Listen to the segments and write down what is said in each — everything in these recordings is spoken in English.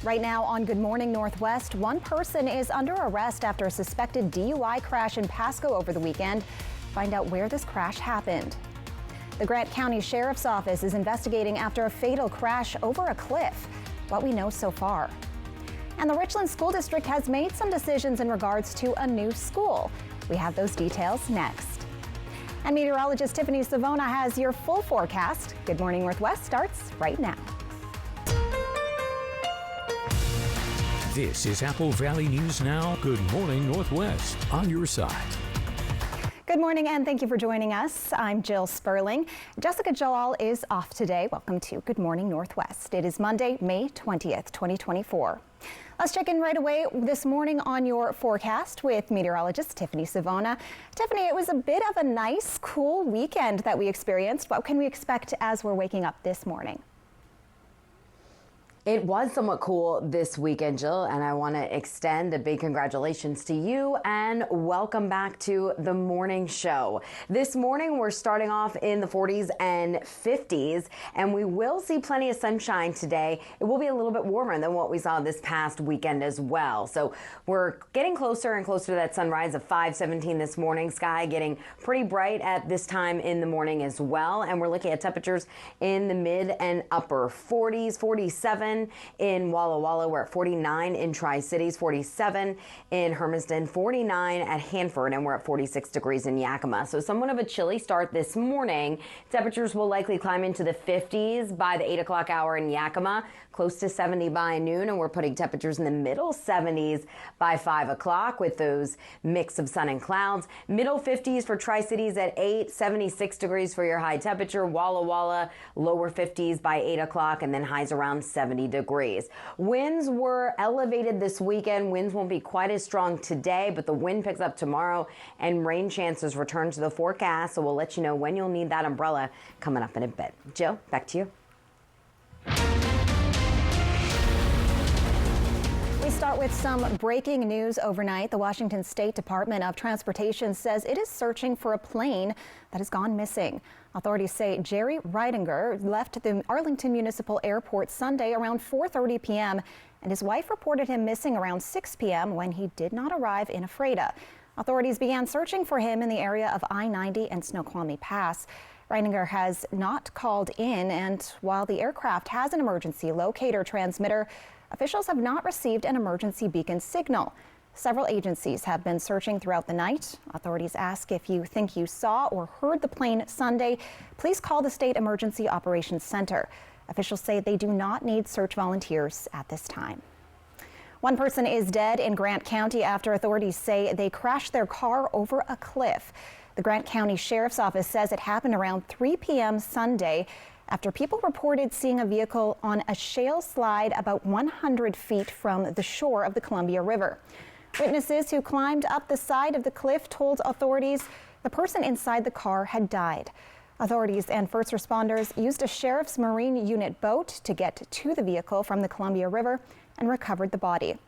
Right now on Good Morning Northwest, one person is under arrest after a suspected DUI crash in Pasco over the weekend. Find out where this crash happened. The Grant County Sheriff's Office is investigating after a fatal crash over a cliff. What we know so far. And the Richland School District has made some decisions in regards to a new school. We have those details next. And meteorologist Tiffany Savona has your full forecast. Good Morning Northwest starts right now. This is Apple Valley News Now. Good Morning Northwest on your side. Good morning and thank you for joining us. I'm Jill Sperling. Jessica Jalal is off today. Welcome to Good Morning Northwest. It is Monday, May 20th, 2024. Let's check in right away this morning on your forecast with meteorologist Tiffany Savona. Tiffany, it was a bit of a nice, cool weekend that we experienced. What can we expect as we're waking up this morning? It was somewhat cool this weekend, Jill, and I want to extend a big congratulations to you and welcome back to the morning show. This morning, we're starting off in the 40s and 50s, and we will see plenty of sunshine today. It will be a little bit warmer than what we saw this past weekend as well. So we're getting closer and closer to that sunrise of 5:17 this morning. Sky getting pretty bright at this time in the morning as well, and we're looking at temperatures in the mid and upper 40s, 47 in Walla Walla. We're at 49 in Tri-Cities, 47 in Hermiston, 49 at Hanford, and we're at 46 degrees in Yakima. So somewhat of a chilly start this morning. Temperatures will likely climb into the 50s by the 8 o'clock hour in Yakima, close to 70 by noon, and we're putting temperatures in the middle 70s by 5 o'clock with those mix of sun and clouds. Middle 50s for Tri-Cities at 8, 76 degrees for your high temperature. Walla Walla, lower 50s by 8 o'clock, and then highs around 70 degrees. Winds were elevated this weekend. Winds won't be quite as strong today, but the wind picks up tomorrow and rain chances return to the forecast. So we'll let you know when you'll need that umbrella coming up in a bit. Jill, back to you. We start with some breaking news overnight. The Washington State Department of Transportation says it is searching for a plane that has gone missing. Authorities say Jerry Reidinger left the Arlington Municipal Airport Sunday around 4:30 p.m. and his wife reported him missing around 6 p.m. when he did not arrive in Ephrata. Authorities began searching for him in the area of I-90 and Snoqualmie Pass. Reidinger has not called in, and while the aircraft has an emergency locator transmitter, officials have not received an emergency beacon signal. Several agencies have been searching throughout the night. Authorities ask if you think you saw or heard the plane Sunday, please call the State Emergency Operations Center. Officials say they do not need search volunteers at this time. One person is dead in Grant County after authorities say they crashed their car over a cliff. The Grant County Sheriff's Office says it happened around 3 p.m. Sunday after people reported seeing a vehicle on a shale slide about 100 feet from the shore of the Columbia River. Witnesses who climbed up the side of the cliff told authorities the person inside the car had died. Authorities and first responders used a Sheriff's Marine Unit boat to get to the vehicle from the Columbia River and recovered the body.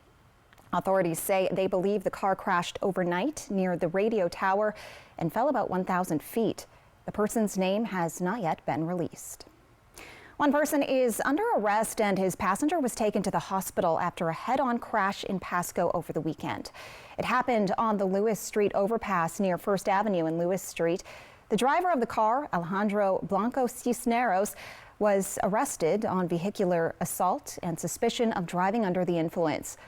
Authorities say they believe the car crashed overnight near the radio tower and fell about 1,000 feet. The person's name has not yet been released. One person is under arrest and his passenger was taken to the hospital after a head-on crash in Pasco over the weekend. It happened on the Lewis Street overpass near First Avenue and Lewis Street. The driver of the car, Alejandro Blanco Cisneros, was arrested on vehicular assault and suspicion of driving under the influence.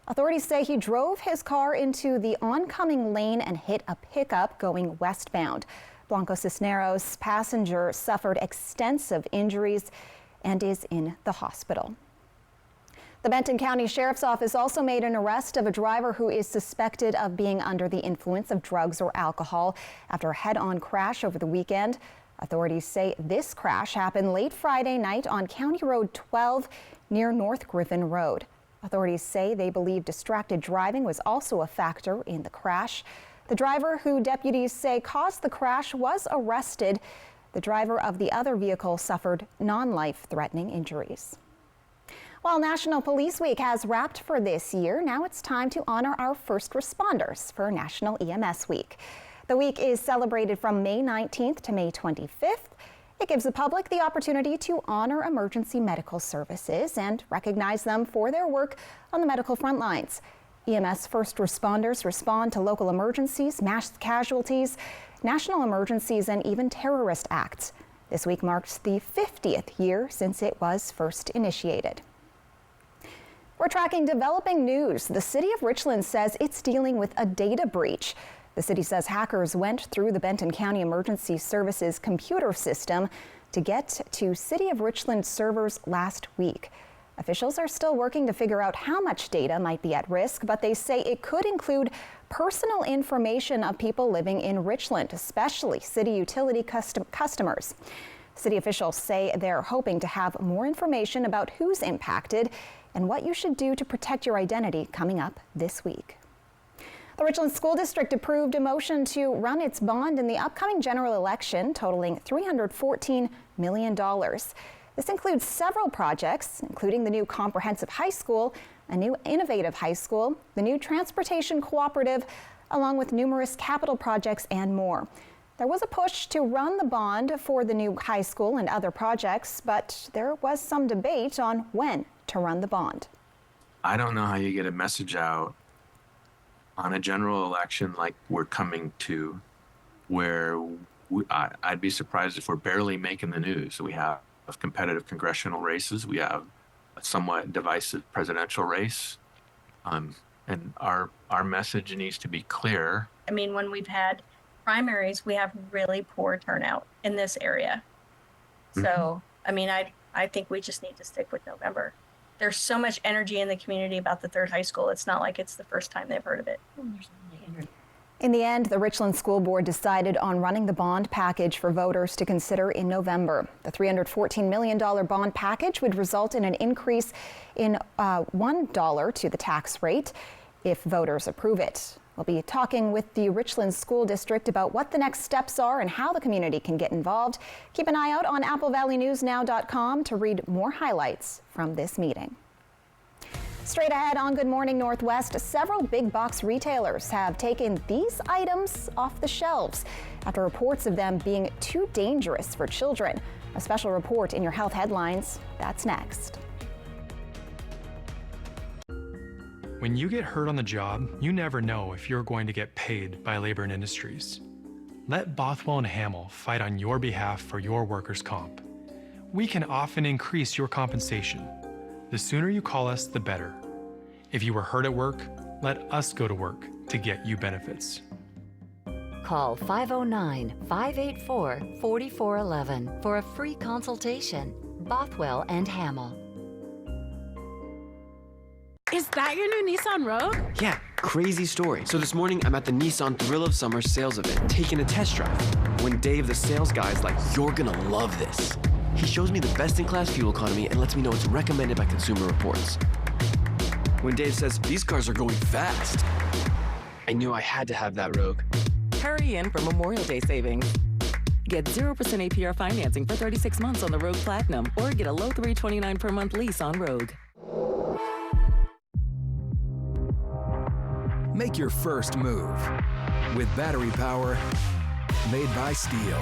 Authorities say he drove his car into the oncoming lane and hit a pickup going westbound. Blanco Cisneros' passenger suffered extensive injuries and is in the hospital. The Benton County Sheriff's Office also made an arrest of a driver who is suspected of being under the influence of drugs or alcohol after a head-on crash over the weekend. Authorities say this crash happened late Friday night on County Road 12 near North Griffin Road. Authorities say they believe distracted driving was also a factor in the crash. The driver, who deputies say caused the crash, was arrested. The driver of the other vehicle suffered non-life-threatening injuries. While National Police Week has wrapped for this year, now it's time to honor our first responders for National EMS Week. The week is celebrated from May 19th to May 25th. It gives the public the opportunity to honor emergency medical services and recognize them for their work on the medical front lines. EMS first responders respond to local emergencies, mass casualties, national emergencies, and even terrorist acts. This week marks the 50th year since it was first initiated. We're tracking developing news. The city of Richland says it's dealing with a data breach. The city says hackers went through the Benton County Emergency Services computer system to get to City of Richland servers last week. Officials are still working to figure out how much data might be at risk, but they say it could include personal information of people living in Richland, especially city utility customers. City officials say they're hoping to have more information about who's impacted and what you should do to protect your identity coming up this week. The Richland School District approved a motion to run its bond in the upcoming general election, totaling $314 million. This includes several projects, including the new comprehensive high school, a new innovative high school, the new transportation cooperative, along with numerous capital projects and more. There was a push to run the bond for the new high school and other projects, but there was some debate on when to run the bond. I don't know how you get a message out on a general election like we're coming to, where I'd be surprised if we're barely making the news. We have competitive congressional races. We have a somewhat divisive presidential race. And our message needs to be clear. I mean, when we've had primaries, we have really poor turnout in this area. So, I mean, I think we just need to stick with November. There's so much energy in the community about the third high school. It's not like it's the first time they've heard of it. In the end, the Richland School Board decided on running the bond package for voters to consider in November. The $314 million bond package would result in an increase in $1 to the tax rate if voters approve it. We'll be talking with the Richland School District about what the next steps are and how the community can get involved. Keep an eye out on AppleValleyNewsNow.com to read more highlights from this meeting. Straight ahead on Good Morning Northwest, several big box retailers have taken these items off the shelves after reports of them being too dangerous for children. A special report in your health headlines. That's next. When you get hurt on the job, you never know if you're going to get paid by Labor and Industries. Let Bothwell and Hamill fight on your behalf for your workers' comp. We can often increase your compensation. The sooner you call us, the better. If you were hurt at work, let us go to work to get you benefits. Call 509-584-4411 for a free consultation. Bothwell and Hamill. Is that your new Nissan Rogue? Yeah, crazy story. So this morning, I'm at the Nissan Thrill of Summer sales event, taking a test drive. When Dave, the sales guy, is like, "You're gonna love this." He shows me the best-in-class fuel economy and lets me know it's recommended by Consumer Reports. When Dave says, "These cars are going fast," I knew I had to have that Rogue. Hurry in for Memorial Day savings. Get 0% APR financing for 36 months on the Rogue Platinum, or get a low $329 per month lease on Rogue. Make your first move with battery power made by Steel.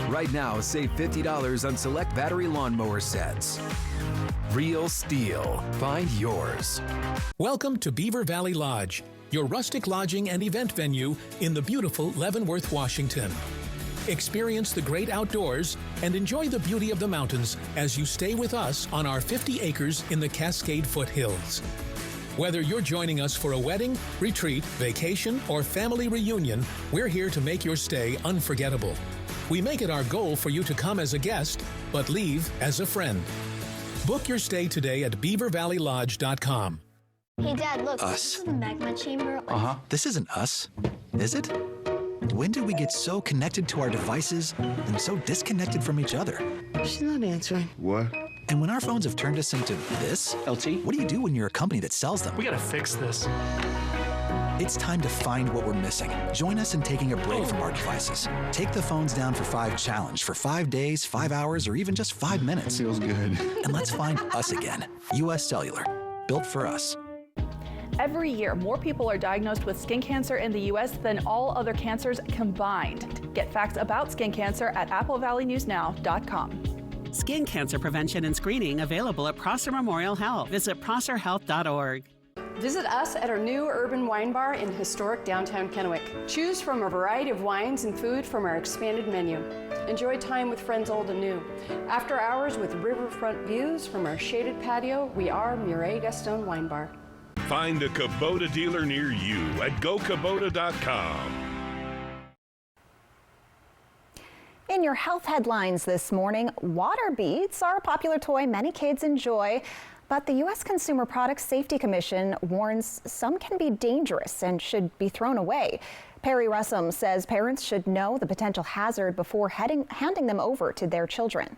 Right now, save $50 on select battery lawnmower sets. Real Steel. Find yours. Welcome to Beaver Valley Lodge, your rustic lodging and event venue in the beautiful Leavenworth, Washington. Experience the great outdoors and enjoy the beauty of the mountains as you stay with us on our 50 acres in the Cascade Foothills. Whether you're joining us for a wedding, retreat, vacation, or family reunion, we're here to make your stay unforgettable. We make it our goal for you to come as a guest, but leave as a friend. Book your stay today at beavervalleylodge.com. Hey, Dad, look. Us. This is the magma chamber. This isn't us, is it? When did we get so connected to our devices and so disconnected from each other? She's not answering. What? And when our phones have turned us into this, LT? what do you do when you're a company that sells them? We gotta fix this. It's time to find what we're missing. Join us in taking a break from our devices. Take the phones down for 5 challenge for 5 days, 5 hours, or even just 5 minutes. Feels good. And let's find us again. U.S. Cellular. Built for us. Every year, more people are diagnosed with skin cancer in the U.S. than all other cancers combined. Get facts about skin cancer at applevalleynewsnow.com. Skin cancer prevention and screening available at Prosser Memorial Health. Visit prosserhealth.org. Visit us at our new urban wine bar in historic downtown Kennewick. Choose from a variety of wines and food from our expanded menu. Enjoy time with friends old and new. After hours with riverfront views from our shaded patio, we are Murray Gaston Wine Bar. Find a Kubota dealer near you at gokubota.com. In your health headlines this morning, water beads are a popular toy many kids enjoy, but the U.S. Consumer Product Safety Commission warns some can be dangerous and should be thrown away. Perry Russum says parents should know the potential hazard before handing them over to their children.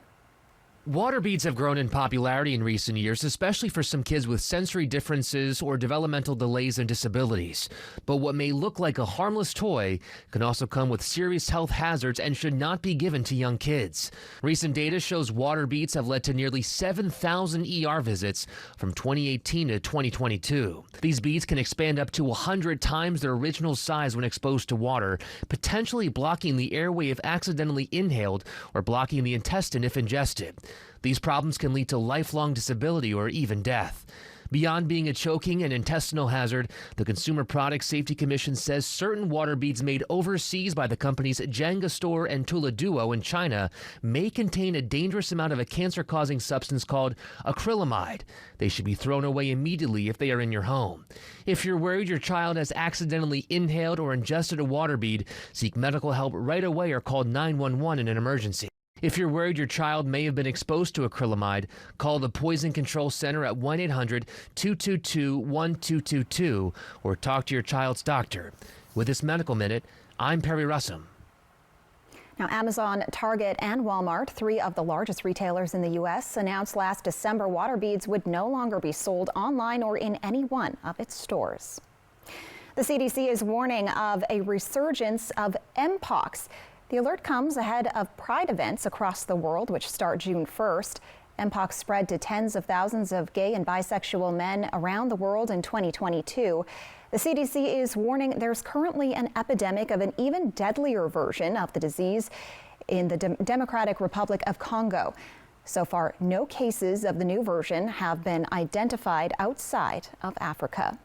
Water beads have grown in popularity in recent years, especially for some kids with sensory differences or developmental delays and disabilities. But what may look like a harmless toy can also come with serious health hazards and should not be given to young kids. Recent data shows water beads have led to nearly 7,000 ER visits from 2018 to 2022. These beads can expand up to 100 times their original size when exposed to water, potentially blocking the airway if accidentally inhaled or blocking the intestine if ingested. These problems can lead to lifelong disability or even death. Beyond being a choking and intestinal hazard, the Consumer Product Safety Commission says certain water beads made overseas by the companies Jenga Store and Tula Duo in China may contain a dangerous amount of a cancer-causing substance called acrylamide. They should be thrown away immediately if they are in your home. If you're worried your child has accidentally inhaled or ingested a water bead, seek medical help right away or call 911 in an emergency. If you're worried your child may have been exposed to acrylamide, call the Poison Control Center at 1-800-222-1222 or talk to your child's doctor. With this Medical Minute, I'm Perry Russum. Now, Amazon, Target, and Walmart, 3 of the largest retailers in the U.S., announced last December water beads would no longer be sold online or in any one of its stores. The CDC is warning of a resurgence of Mpox. The alert comes ahead of Pride events across the world, which start June 1st. Mpox spread to tens of thousands of gay and bisexual men around the world in 2022. The CDC is warning there's currently an epidemic of an even deadlier version of the disease in the Democratic Republic of Congo. So far, no cases of the new version have been identified outside of Africa.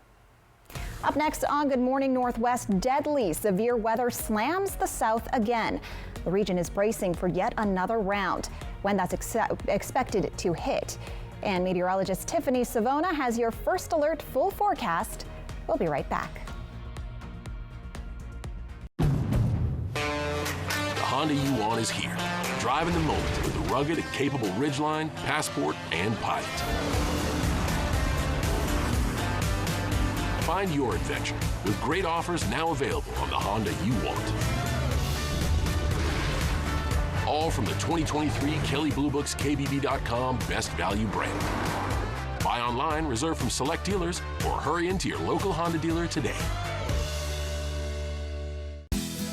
Up next on Good Morning Northwest, deadly severe weather slams the south again. The region is bracing for yet another round when that's expected to hit. And meteorologist Tiffany Savona has your first alert full forecast. We'll be right back. The Honda you want is here. Drive in the moment with the rugged and capable Ridgeline, Passport, and Pilot. Find your adventure with great offers now available on the Honda you want. All from the 2023 Kelley Blue Book's KBB.com Best Value brand. Buy online, reserve from select dealers, or hurry into your local Honda dealer today.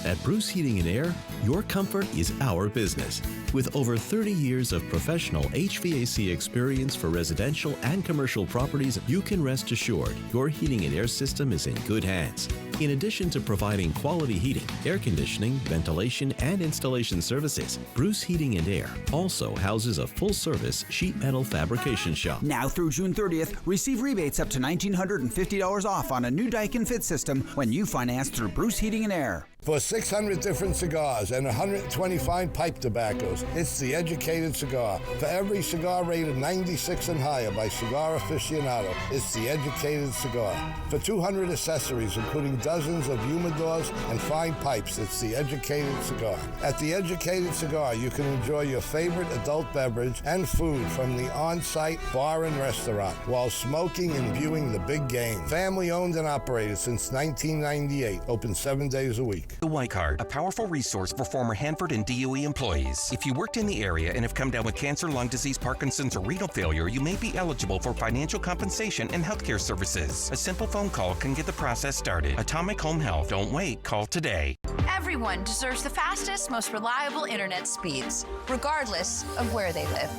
At Bruce Heating and Air, your comfort is our business. With over 30 years of professional HVAC experience for residential and commercial properties, you can rest assured your heating and air system is in good hands. In addition to providing quality heating, air conditioning, ventilation, and installation services, Bruce Heating and Air also houses a full-service sheet metal fabrication shop. Now through June 30th, receive rebates up to $1,950 off on a new Daikin Fit system when you finance through Bruce Heating and Air. For 600 different cigars and 120 fine pipe tobaccos, it's The Educated Cigar. For every cigar rated 96 and higher by Cigar Aficionado, it's The Educated Cigar. For 200 accessories, including dozens of humidors and fine pipes, it's The Educated Cigar. At The Educated Cigar, you can enjoy your favorite adult beverage and food from the on-site bar and restaurant while smoking and viewing the big game. Family owned and operated since 1998, open 7 days a week. The Y Card, a powerful resource for former Hanford and DOE employees. If you worked in the area and have come down with cancer, lung disease, Parkinson's, or renal failure, you may be eligible for financial compensation and healthcare services. A simple phone call can get the process started. Atomic Home Health. Don't wait. Call today. Everyone deserves the fastest, most reliable internet speeds, regardless of where they live.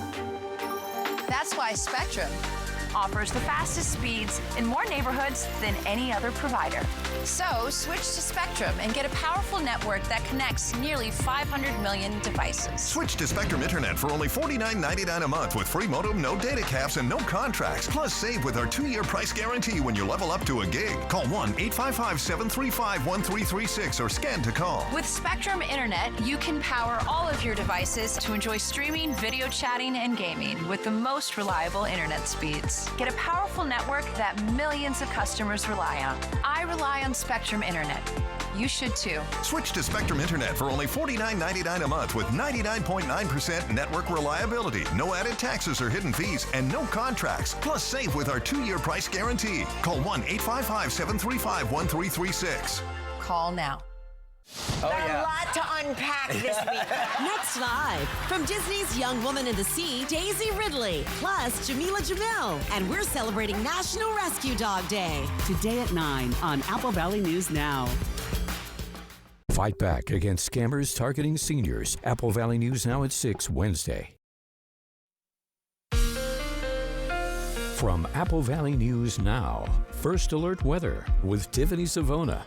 That's why Spectrum offers the fastest speeds in more neighborhoods than any other provider. So switch to Spectrum and get a powerful network that connects nearly 500 million devices. Switch to Spectrum Internet for only $49.99 a month with free modem, no data caps, and no contracts. Plus, save with our 2-year price guarantee when you level up to a gig. Call 1-855-735-1336 or scan to call. With Spectrum Internet, you can power all of your devices to enjoy streaming, video chatting, and gaming with the most reliable internet speeds. Get a powerful network that millions of customers rely on. I rely on Spectrum Internet. You should too. Switch to Spectrum Internet for only $49.99 a month with 99.9% network reliability, no added taxes or hidden fees, and no contracts. Plus, save with our 2-year price guarantee. Call 1-855-735-1336. Call now. A lot to unpack this week. Next live, from Disney's Young Woman in the Sea, Daisy Ridley, plus Jamila Jamil. And we're celebrating National Rescue Dog Day. Today at 9 on Apple Valley News Now. Fight back against scammers targeting seniors. Apple Valley News Now at 6 Wednesday. From Apple Valley News Now, First Alert Weather with Tiffany Savona.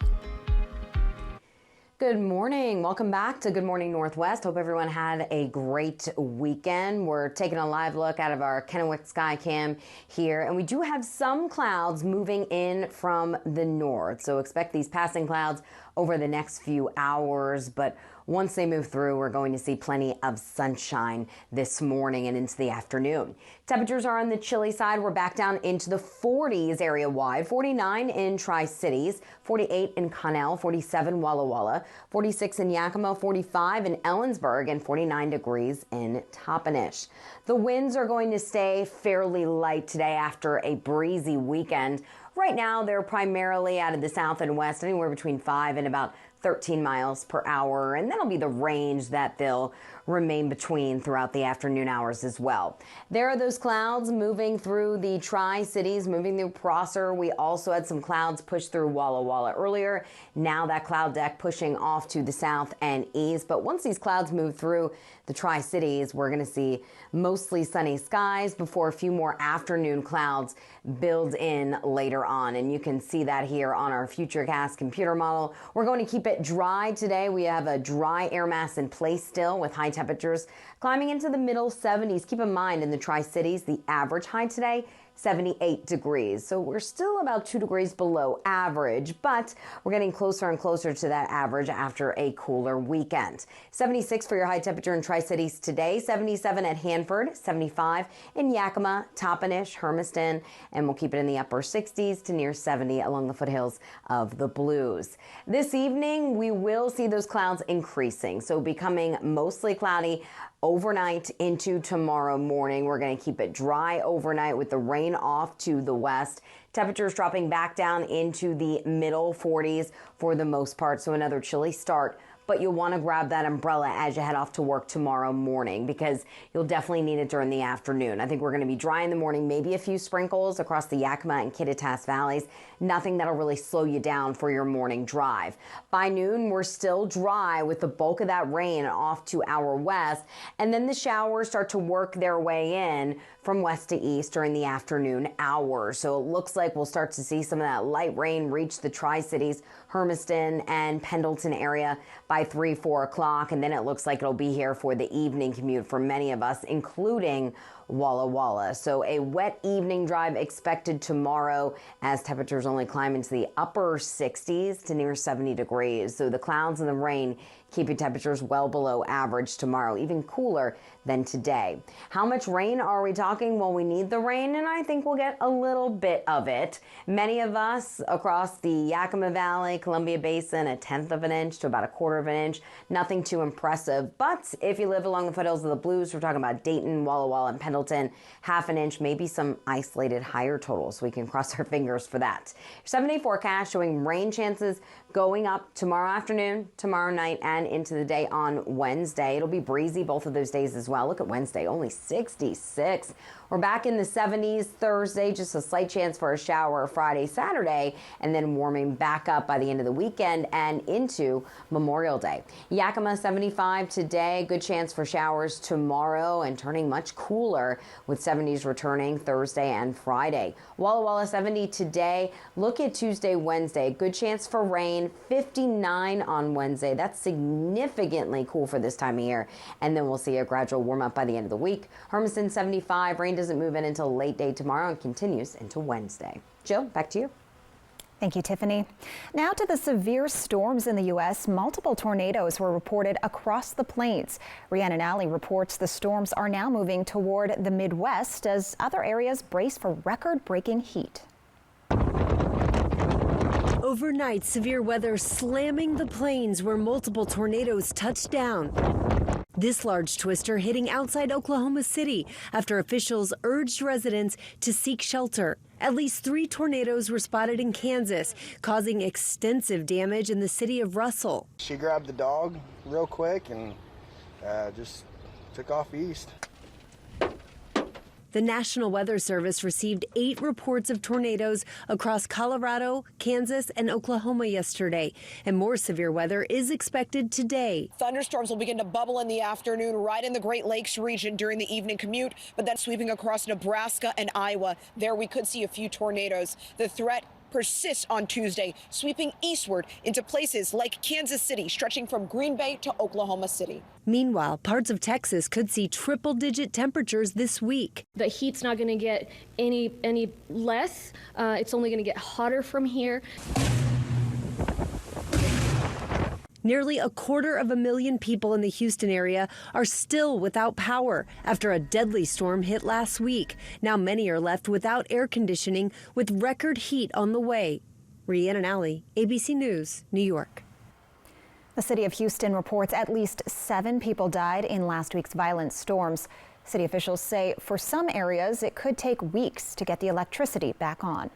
Good morning. Welcome back to Good Morning Northwest. Hope everyone had a great weekend. We're taking a live look out of our Kennewick Sky Cam here, and we do have some clouds moving in from the north. So expect these passing clouds over the next few hours, but once they move through, we're going to see plenty of sunshine this morning and into the afternoon. Temperatures are on the chilly side. We're back down into the 40s area-wide. 49 in Tri-Cities, 48 in Connell, 47 Walla Walla, 46 in Yakima, 45 in Ellensburg, and 49 degrees in Toppenish. The winds are going to stay fairly light today after a breezy weekend. Right now, they're primarily out of the south and west, anywhere between 5 and about 13 miles per hour, and that'll be the range that they'll remain between throughout the afternoon hours as well. There are those clouds moving through the Tri-Cities, moving through Prosser. We also had some clouds push through Walla Walla earlier. Now that cloud deck pushing off to the south and east. But once these clouds move through the Tri-Cities, we're going to see mostly sunny skies before a few more afternoon clouds build in later on. And you can see that here on our Futurecast computer model. We're going to keep it dry today. We have a dry air mass in place still with high temperatures climbing into the middle 70s. Keep in mind, in the Tri-Cities, the average high today, 78 degrees. So we're still about 2 degrees below average, but we're getting closer and closer to that average after a cooler weekend. 76 for your high temperature in Tri-Cities today, 77 at Hanford, 75 in Yakima, Toppenish, Hermiston, and we'll keep it in the upper 60s to near 70 along the foothills of the Blues. This evening, we will see those clouds increasing, so becoming mostly cloudy overnight into tomorrow morning. We're going to keep it dry overnight with the rain off to the west. Temperatures dropping back down into the middle 40s for the most part, so another chilly start. But you'll want to grab that umbrella as you head off to work tomorrow morning because you'll definitely need it during the afternoon. I think we're going to be dry in the morning, maybe a few sprinkles across the Yakima and Kittitas valleys. Nothing that'll really slow you down for your morning drive. By noon, we're still dry with the bulk of that rain off to our west, and then the showers start to work their way in from west to east during the afternoon hours. So it looks like we'll start to see some of that light rain reach the Tri-Cities, Hermiston, and Pendleton area by 3, 4 o'clock, and then it looks like it'll be here for the evening commute for many of us, including Walla Walla. So a wet evening drive expected tomorrow as temperatures only climb into the upper 60s to near 70 degrees. So the clouds and the rain keeping temperatures well below average tomorrow, even cooler than today. How much rain are we talking? Well, we need the rain, and I think we'll get a little bit of it. Many of us across the Yakima Valley, Columbia Basin, 1/10 of an inch to about 1/4 of an inch. Nothing too impressive. But if you live along the foothills of the Blues, we're talking about Dayton, Walla Walla, and Pendleton Middleton, half an inch, maybe some isolated higher totals. We can cross our fingers for that. 7-day forecast showing rain chances going up tomorrow afternoon, tomorrow night, and into the day on Wednesday. It'll be breezy both of those days as well. Look at Wednesday, only 66. We're back in the 70s Thursday, just a slight chance for a shower Friday, Saturday, and then warming back up by the end of the weekend and into Memorial Day. Yakima 75 today, good chance for showers tomorrow and turning much cooler with 70s returning Thursday and Friday. Walla Walla 70 today. Look at Tuesday, Wednesday, good chance for rain, 59 on Wednesday. That's significantly cool for this time of year. And then we'll see a gradual warm up by the end of the week. Hermiston 75, rain doesn't move in until late day tomorrow and continues into Wednesday. Jill, back to you. Thank you, Tiffany. Now to the severe storms in the U.S. Multiple tornadoes were reported across the plains. Rhiannon Alley reports the storms are now moving toward the Midwest as other areas brace for record-breaking heat. Overnight, severe weather slamming the plains where multiple tornadoes touched down. This large twister hitting outside Oklahoma City after officials urged residents to seek shelter. At least 3 tornadoes were spotted in Kansas, causing extensive damage in the city of Russell. She grabbed the dog real quick and just took off east. The National Weather Service received 8 reports of tornadoes across Colorado, Kansas, and Oklahoma yesterday, and more severe weather is expected today. Thunderstorms will begin to bubble in the afternoon right in the Great Lakes region during the evening commute, but then sweeping across Nebraska and Iowa. There we could see a few tornadoes. The threat persists on Tuesday, sweeping eastward into places like Kansas City, stretching from Green Bay to Oklahoma City. Meanwhile, parts of Texas could see triple-digit temperatures this week. The heat's not going to get any less. It's only going to get hotter from here. Nearly 250,000 people in the Houston area are still without power after a deadly storm hit last week. Now many are left without air conditioning with record heat on the way. Rhiannon Alley, ABC News, New York. The city of Houston reports at least 7 people died in last week's violent storms. City officials say for some areas it could take weeks to get the electricity back on.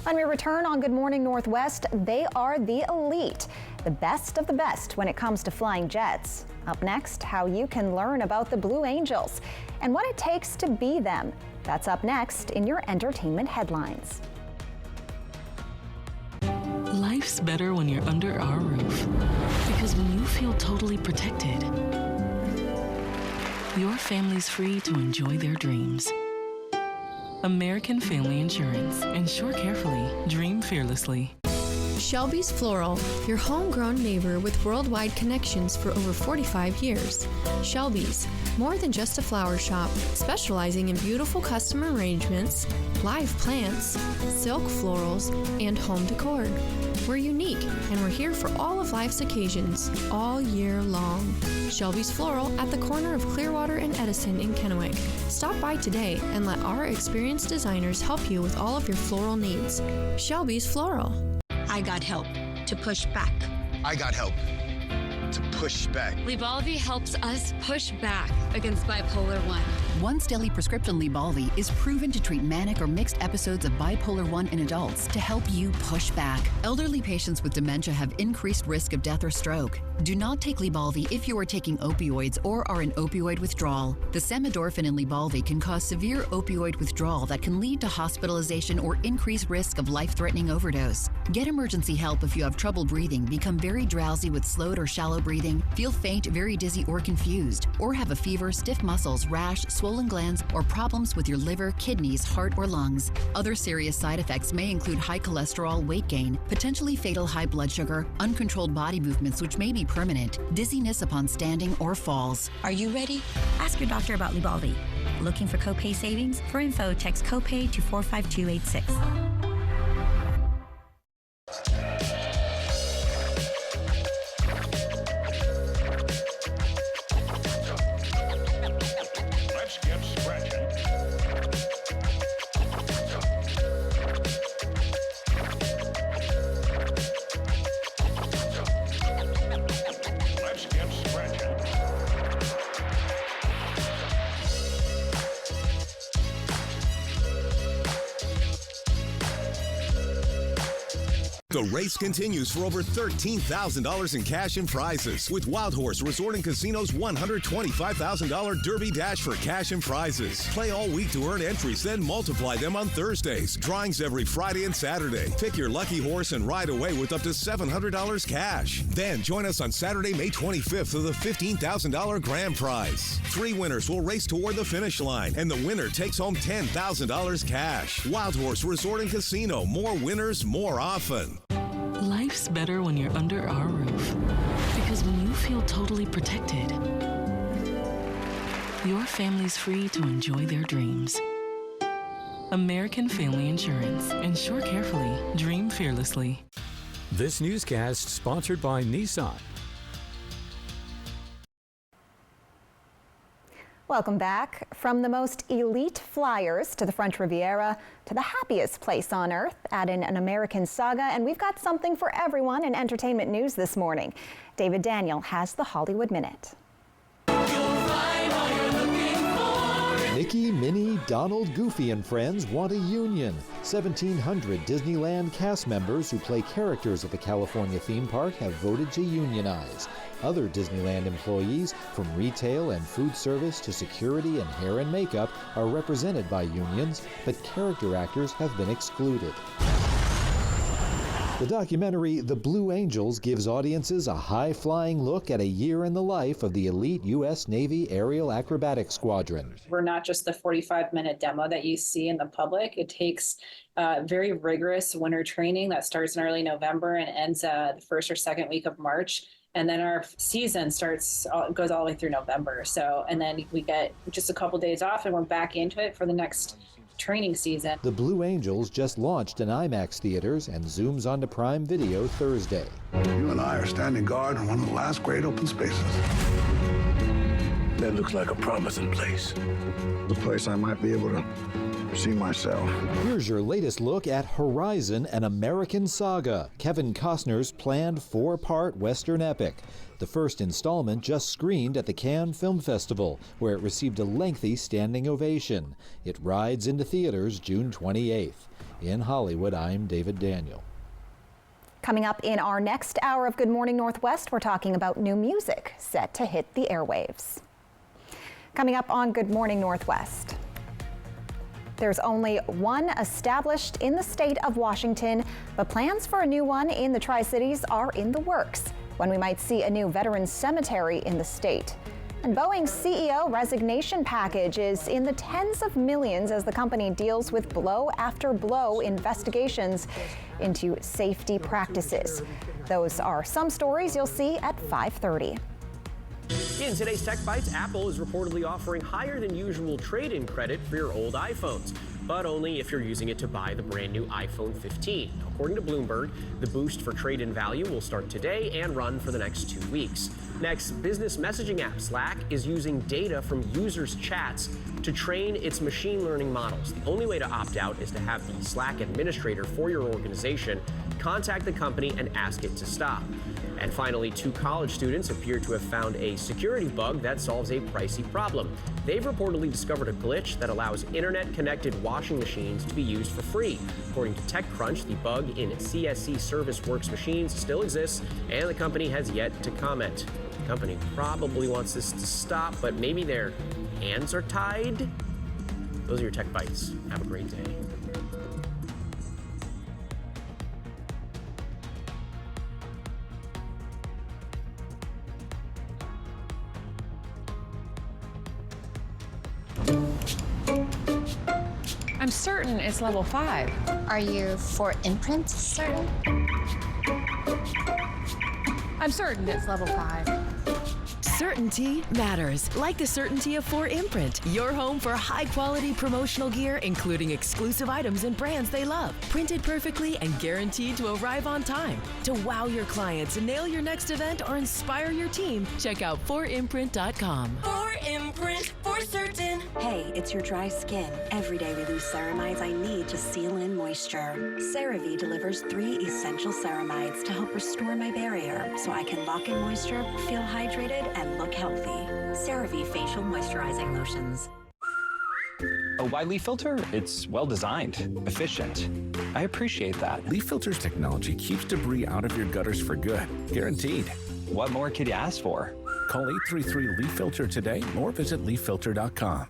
When we return on Good Morning Northwest, they are the elite, the best of the best when it comes to flying jets. Up next, how you can learn about the Blue Angels and what it takes to be them. That's up next in your entertainment headlines. Life's better when you're under our roof, because when you feel totally protected, your family's free to enjoy their dreams. American Family Insurance. Insure carefully. Dream fearlessly. Shelby's Floral, your homegrown neighbor with worldwide connections for over 45 years. Shelby's, more than just a flower shop, specializing in beautiful custom arrangements, live plants, silk florals, and home decor. We're unique, and we're here for all of life's occasions, all year long. Shelby's Floral at the corner of Clearwater and Edison in Kennewick. Stop by today and let our experienced designers help you with all of your floral needs. Shelby's Floral. I got help to push back. I got help to push back. Lybalvi helps us push back against bipolar 1. Once daily prescription Lybalvi is proven to treat manic or mixed episodes of bipolar 1 in adults to help you push back. Elderly patients with dementia have increased risk of death or stroke. Do not take Lybalvi if you are taking opioids or are in opioid withdrawal. The samidorphan in Lybalvi can cause severe opioid withdrawal that can lead to hospitalization or increased risk of life-threatening overdose. Get emergency help if you have trouble breathing, become very drowsy with slowed or shallow breathing, feel faint, very dizzy, or confused, or have a fever, stiff muscles, rash, swollen glands, or problems with your liver, kidneys, heart, or lungs. Other serious side effects may include high cholesterol, weight gain, potentially fatal high blood sugar, uncontrolled body movements which may be permanent, dizziness upon standing, or falls. Are you ready? Ask your doctor about Lybalvi. Looking for copay savings? For info, text copay to 45286. The race continues for over $13,000 in cash and prizes with Wild Horse Resort and Casino's $125,000 Derby Dash for cash and prizes. Play all week to earn entries, then multiply them on Thursdays. Drawings every Friday and Saturday. Pick your lucky horse and ride away with up to $700 cash. Then join us on Saturday, May 25th for the $15,000 grand prize. 3 winners will race toward the finish line, and the winner takes home $10,000 cash. Wild Horse Resort and Casino. More winners, more often. Life's better when you're under our roof. Because when you feel totally protected, your family's free to enjoy their dreams. American Family Insurance. Insure carefully. Dream fearlessly. This newscast sponsored by Nissan. Welcome back. From the most elite flyers to the French Riviera to the happiest place on earth, add in an American saga, and we've got something for everyone in entertainment news this morning. David Daniel has the Hollywood Minute. Mickey, Minnie, Donald, Goofy, and friends want a union. 1,700 Disneyland cast members who play characters at the California theme park have voted to unionize. Other Disneyland employees, from retail and food service to security and hair and makeup, are represented by unions, but character actors have been excluded. The documentary The Blue Angels gives audiences a high-flying look at a year in the life of the elite U.S. Navy Aerial Acrobatic Squadron. We're not just the 45-minute demo that you see in the public. It takes very rigorous winter training that starts in early November and ends the first or second week of March. And then our season goes all the way through November. So, and then we get just a couple days off and we're back into it for the next training season. The Blue Angels just launched in IMAX theaters and zooms onto Prime Video Thursday. You and I are standing guard in one of the last great open spaces. That looks like a promising place. The place I might be able to see myself. Here's your latest look at Horizon, an American saga, Kevin Costner's planned 4-part Western epic. The first installment just screened at the Cannes Film Festival, where it received a lengthy standing ovation. It rides into theaters June 28th. In Hollywood, I'm David Daniel. Coming up in our next hour of Good Morning Northwest, we're talking about new music set to hit the airwaves. Coming up on Good Morning Northwest. There's only one established in the state of Washington, but plans for a new one in the Tri-Cities are in the works, when we might see a new veterans cemetery in the state. And Boeing's CEO resignation package is in the tens of millions as the company deals with blow after blow investigations into safety practices. Those are some stories you'll see at 5:30. In today's Tech Bites, Apple is reportedly offering higher than usual trade-in credit for your old iPhones, but only if you're using it to buy the brand new iPhone 15. According to Bloomberg, the boost for trade-in value will start today and run for the next 2 weeks. Next, business messaging app Slack is using data from users' chats to train its machine learning models. The only way to opt out is to have the Slack administrator for your organization contact the company and ask it to stop. And finally, 2 college students appear to have found a security bug that solves a pricey problem. They've reportedly discovered a glitch that allows internet-connected washing machines to be used for free. According to TechCrunch, the bug in CSC ServiceWorks machines still exists, and the company has yet to comment. The company probably wants this to stop, but maybe their hands are tied? Those are your Tech Bites. Have a great day. I'm certain it's level 5. Are you for imprint certain? I'm certain it's level 5. Certainty matters, like the certainty of 4imprint, your home for high-quality promotional gear, including exclusive items and brands they love, printed perfectly and guaranteed to arrive on time. To wow your clients, nail your next event, or inspire your team, check out 4imprint.com. 4imprint, for certain. Hey, it's your dry skin. Every day we lose ceramides I need to seal in moisture. CeraVe delivers 3 essential ceramides to help restore my barrier so I can lock in moisture, feel hydrated, and look healthy. CeraVe Facial Moisturizing Lotions. Oh, why leaf filter? It's well designed, efficient. I appreciate that. Leaf Filter's technology keeps debris out of your gutters for good. Guaranteed. What more could you ask for? Call 833-LEAF-FILTER today or visit leaffilter.com.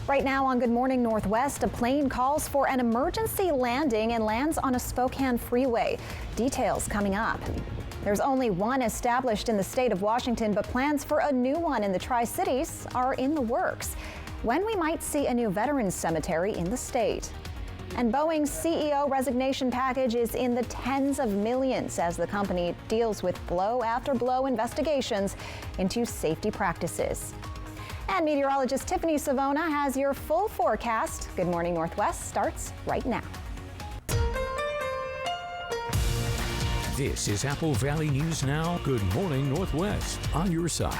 Right now on Good Morning Northwest, a plane calls for an emergency landing and lands on a Spokane freeway. Details coming up. There's only one established in the state of Washington, but plans for a new one in the Tri-Cities are in the works. When we might see a new veterans cemetery in the state. And Boeing's CEO resignation package is in the tens of millions as the company deals with blow after blow investigations into safety practices. And meteorologist Tiffany Savona has your full forecast. Good Morning Northwest starts right now. This is Apple Valley News Now. Good Morning Northwest on your side.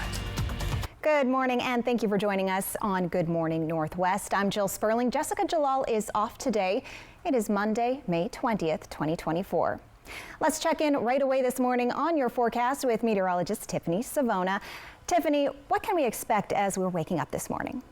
Good morning, and thank you for joining us on Good Morning Northwest. I'm Jill Sperling. Jessica Jalal is off today. It is Monday, May 20th, 2024. Let's check in right away this morning on your forecast with meteorologist Tiffany Savona. Tiffany, what can we expect as we're waking up this morning?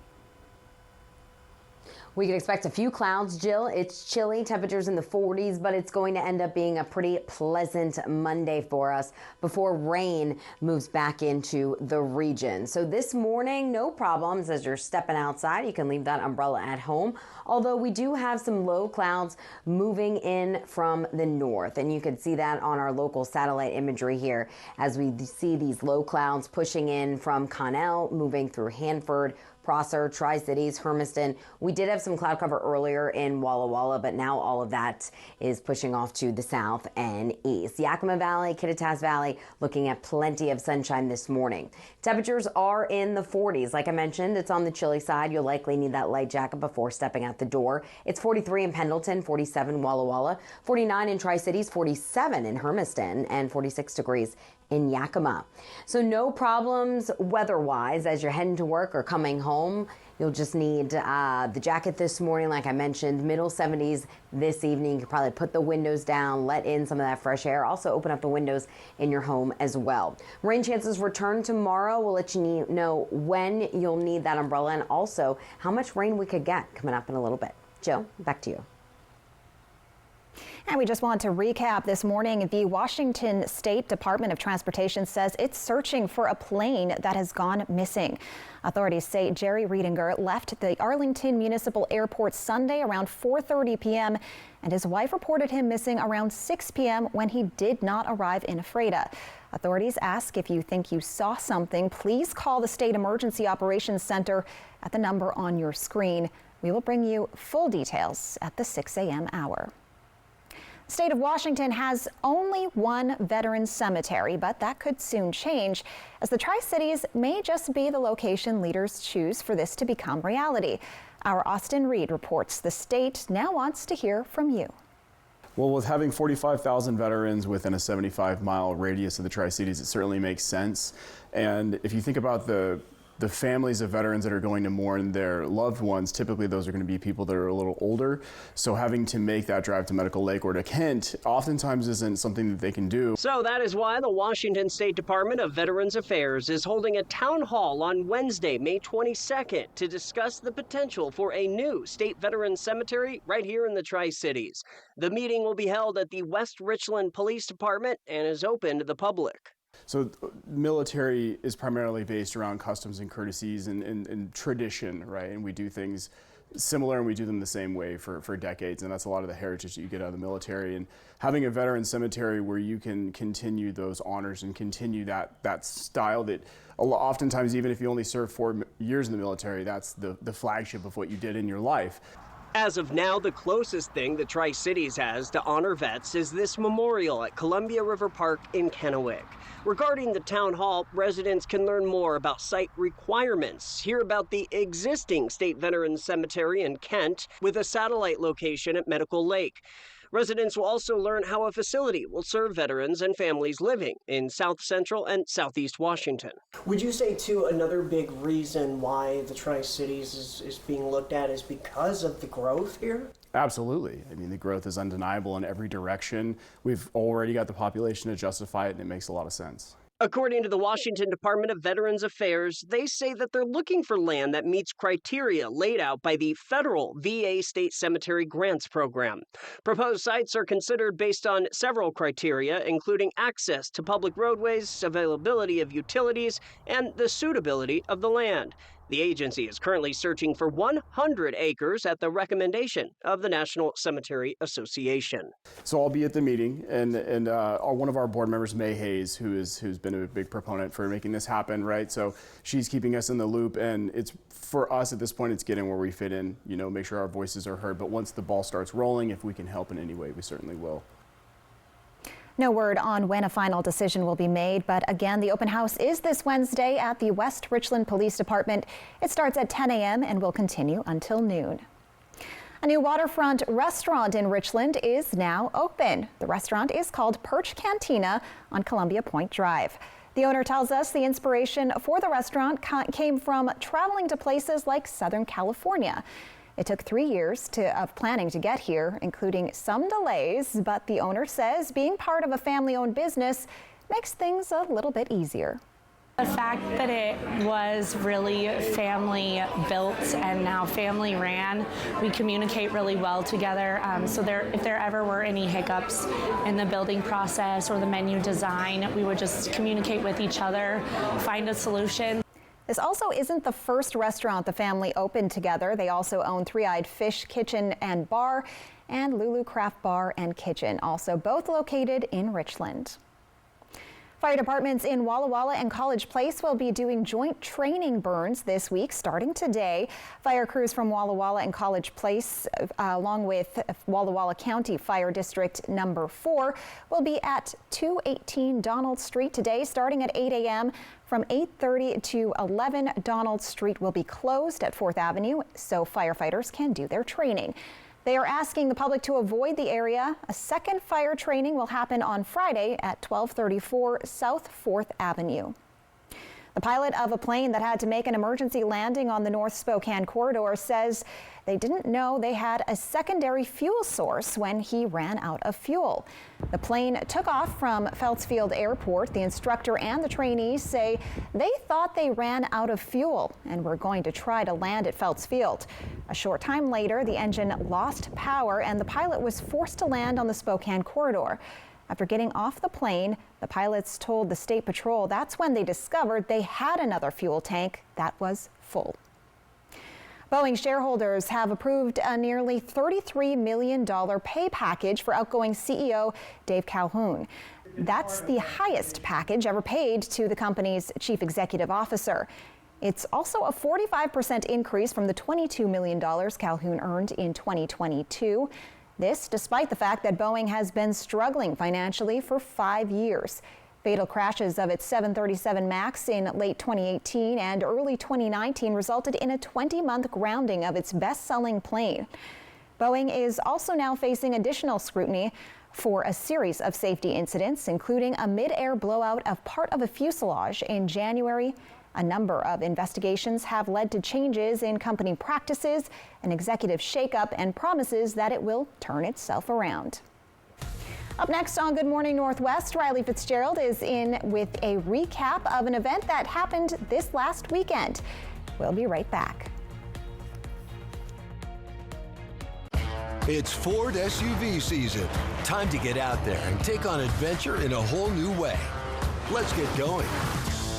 We can expect a few clouds, Jill. It's chilly, temperatures in the 40s, but it's going to end up being a pretty pleasant Monday for us before rain moves back into the region. So this morning, no problems as you're stepping outside. You can leave that umbrella at home, although we do have some low clouds moving in from the north. And you can see that on our local satellite imagery here as we see these low clouds pushing in from Connell, moving through Hanford, Prosser, Tri-Cities, Hermiston. We did have some cloud cover earlier in Walla Walla, but now all of that is pushing off to the south and east. Yakima Valley, Kittitas Valley, looking at plenty of sunshine this morning. Temperatures are in the 40s. Like I mentioned, it's on the chilly side. You'll likely need that light jacket before stepping out the door. It's 43 in Pendleton, 47 Walla Walla, 49 in Tri-Cities, 47 in Hermiston, and 46 degrees in Yakima. So no problems weather-wise as you're heading to work or coming home. You'll just need the jacket this morning, like I mentioned, middle 70s this evening. You can probably put the windows down, let in some of that fresh air. Also open up the windows in your home as well. Rain chances return tomorrow. We'll let you know when you'll need that umbrella and also how much rain we could get coming up in a little bit. Jill, back to you. And we just want to recap this morning. The Washington State Department of Transportation says it's searching for a plane that has gone missing. Authorities say Jerry Riedinger left the Arlington Municipal Airport Sunday around 4:30 p.m. and his wife reported him missing around 6 p.m. when he did not arrive in Ephrata. Authorities ask if you think you saw something, please call the State Emergency Operations Center at the number on your screen. We will bring you full details at the 6 a.m. hour. The state of Washington has only one veterans cemetery, but that could soon change as the Tri-Cities may just be the location leaders choose for this to become reality. Our Austin Reed reports the state now wants to hear from you. Well, with having 45,000 veterans within a 75-mile radius of the Tri-Cities, it certainly makes sense. And if you think about the families of veterans that are going to mourn their loved ones, typically those are going to be people that are a little older. So having to make that drive to Medical Lake or to Kent oftentimes isn't something that they can do. So that is why the Washington State Department of Veterans Affairs is holding a town hall on Wednesday, May 22nd, to discuss the potential for a new state veterans cemetery right here in the Tri-Cities. The meeting will be held at the West Richland Police Department and is open to the public. So military is primarily based around customs and courtesies and tradition, right? And we do things similar and we do them the same way for decades. And that's a lot of the heritage that you get out of the military. And having a veteran cemetery where you can continue those honors and continue that style that oftentimes, even if you only serve 4 years in the military, that's the flagship of what you did in your life. As of now, the closest thing the Tri-Cities has to honor vets is this memorial at Columbia River Park in Kennewick. Regarding the town hall, residents can learn more about site requirements, hear about the existing State Veterans Cemetery in Kent with a satellite location at Medical Lake. Residents will also learn how a facility will serve veterans and families living in South Central and Southeast Washington. Would you say, too, another big reason why the Tri-Cities is being looked at is because of the growth here? Absolutely. I mean, the growth is undeniable in every direction. We've already got the population to justify it, and it makes a lot of sense. According to the Washington Department of Veterans Affairs, they say that they're looking for land that meets criteria laid out by the federal VA State Cemetery Grants Program. Proposed sites are considered based on several criteria, including access to public roadways, availability of utilities, and the suitability of the land. The agency is currently searching for 100 acres at the recommendation of the National Cemetery Association. So I'll be at the meeting, and one of our board members, May Hayes, who's been a big proponent for making this happen, right? So she's keeping us in the loop, and it's for us at this point, it's getting where we fit in, make sure our voices are heard. But once the ball starts rolling, if we can help in any way, we certainly will. No word on when a final decision will be made, but again, the open house is this Wednesday at the West Richland Police Department. It starts at 10 a.m. and will continue until noon. A new waterfront restaurant in Richland is now open. The restaurant is called Perch Cantina on Columbia Point Drive. The owner tells us the inspiration for the restaurant came from traveling to places like Southern California. It took 3 years of planning to get here, including some delays, but the owner says being part of a family-owned business makes things a little bit easier. The fact that it was really family built and now family ran, we communicate really well together. So if there ever were any hiccups in the building process or the menu design, we would just communicate with each other, find a solution. This also isn't the first restaurant the family opened together. They also own Three-Eyed Fish Kitchen and Bar and Lulu Craft Bar and Kitchen, also both located in Richland. Fire departments in Walla Walla and College Place will be doing joint training burns this week, starting today. Fire crews from Walla Walla and College Place, along with Walla Walla County Fire District number 4, will be at 218 Donald Street today, starting at 8 a.m. From 8:30 to 11, Donald Street will be closed at 4th Avenue so firefighters can do their training. They are asking the public to avoid the area. A second fire training will happen on Friday at 1234 South 4th Avenue. The pilot of a plane that had to make an emergency landing on the North Spokane corridor says they didn't know they had a secondary fuel source when he ran out of fuel. The plane took off from Feltzfield Airport. The instructor and the trainees say they thought they ran out of fuel and were going to try to land at Feltzfield. A short time later, the engine lost power and the pilot was forced to land on the Spokane corridor. After getting off the plane, the pilots told the State Patrol that's when they discovered they had another fuel tank that was full. Boeing shareholders have approved a nearly $33 million pay package for outgoing CEO Dave Calhoun. That's the highest package ever paid to the company's chief executive officer. It's also a 45% increase from the $22 million Calhoun earned in 2022. This despite the fact that Boeing has been struggling financially for 5 years. Fatal crashes of its 737 MAX in late 2018 and early 2019 resulted in a 20-month grounding of its best-selling plane. Boeing is also now facing additional scrutiny for a series of safety incidents, including a mid-air blowout of part of a fuselage in January. A number of investigations have led to changes in company practices, an executive shakeup, and promises that it will turn itself around. Up next on Good Morning Northwest, Riley Fitzgerald is in with a recap of an event that happened this last weekend. We'll be right back. It's Ford SUV season. Time to get out there and take on adventure in a whole new way. Let's get going.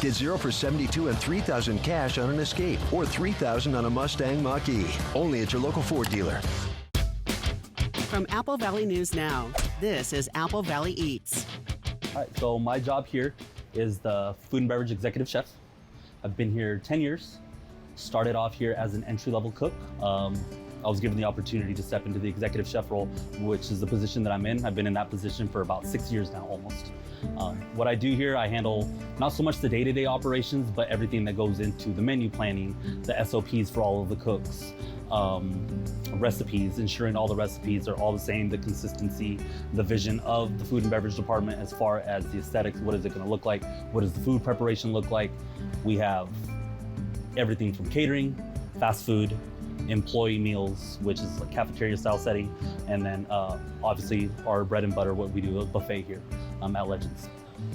Get 0 for $72 and $3,000 cash on an Escape or $3,000 on a Mustang Mach-E. Only at your local Ford dealer. From Apple Valley News Now, this is Apple Valley Eats. All right, so my job here is the food and beverage executive chef. I've been here 10 years. Started off here as an entry-level cook. I was given the opportunity to step into the executive chef role, which is the position that I'm in. I've been in that position for about 6 years now, almost. What I do here, I handle not so much the day-to-day operations, but everything that goes into the menu planning, the SOPs for all of the cooks, recipes, ensuring all the recipes are all the same, the consistency, the vision of the food and beverage department as far as the aesthetics, what is it gonna look like, what does the food preparation look like. We have everything from catering, fast food, employee meals, which is a cafeteria style setting, and then obviously our bread and butter, what we do, a buffet here at Legends.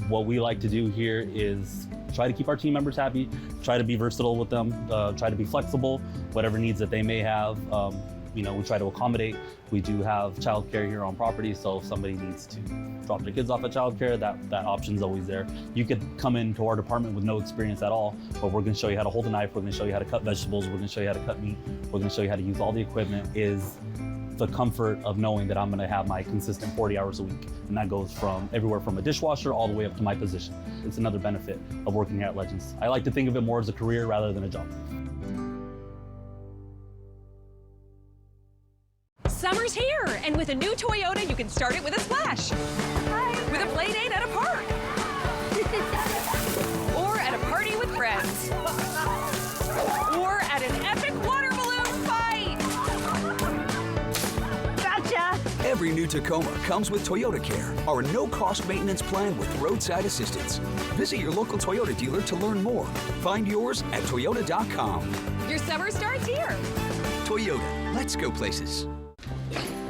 What we like to do here is try to keep our team members happy, try to be versatile with them, try to be flexible, whatever needs that they may have. We try to accommodate. We do have childcare here on property, so if somebody needs to drop their kids off at childcare, that option's always there. You could come into our department with no experience at all, but we're gonna show you how to hold a knife, we're gonna show you how to cut vegetables, we're gonna show you how to cut meat, we're gonna show you how to use all the equipment. Is the comfort of knowing that I'm gonna have my consistent 40 hours a week. And that goes from everywhere from a dishwasher all the way up to my position. It's another benefit of working here at Legends. I like to think of it more as a career rather than a job. Summer's here, and with a new Toyota, you can start it with a splash. Hi. With a play date at a park. Or at a party with friends. Or at an epic water balloon fight. Gotcha. Every new Tacoma comes with Toyota Care, our no-cost maintenance plan with roadside assistance. Visit your local Toyota dealer to learn more. Find yours at toyota.com. Your summer starts here. Toyota, let's go places.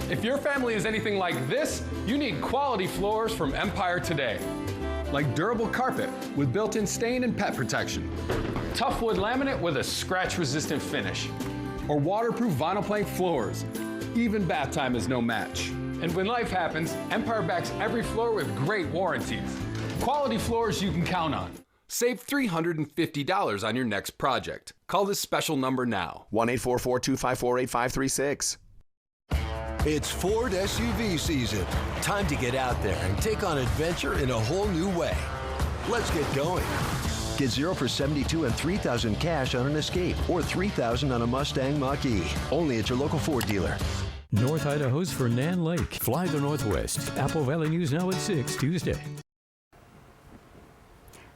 If your family is anything like this, you need quality floors from Empire today. Like durable carpet with built-in stain and pet protection. Tough wood laminate with a scratch-resistant finish. Or waterproof vinyl plank floors. Even bath time is no match. And when life happens, Empire backs every floor with great warranties. Quality floors you can count on. Save $350 on your next project. Call this special number now. 1-844-254-8536. It's Ford SUV season. Time to get out there and take on adventure in a whole new way. Let's get going. Get 0 for $72 and $3,000 cash on an Escape or $3,000 on a Mustang Mach-E. Only at your local Ford dealer. North Idaho's Fernand Lake. Fly the Northwest. Apple Valley News Now at 6 Tuesday.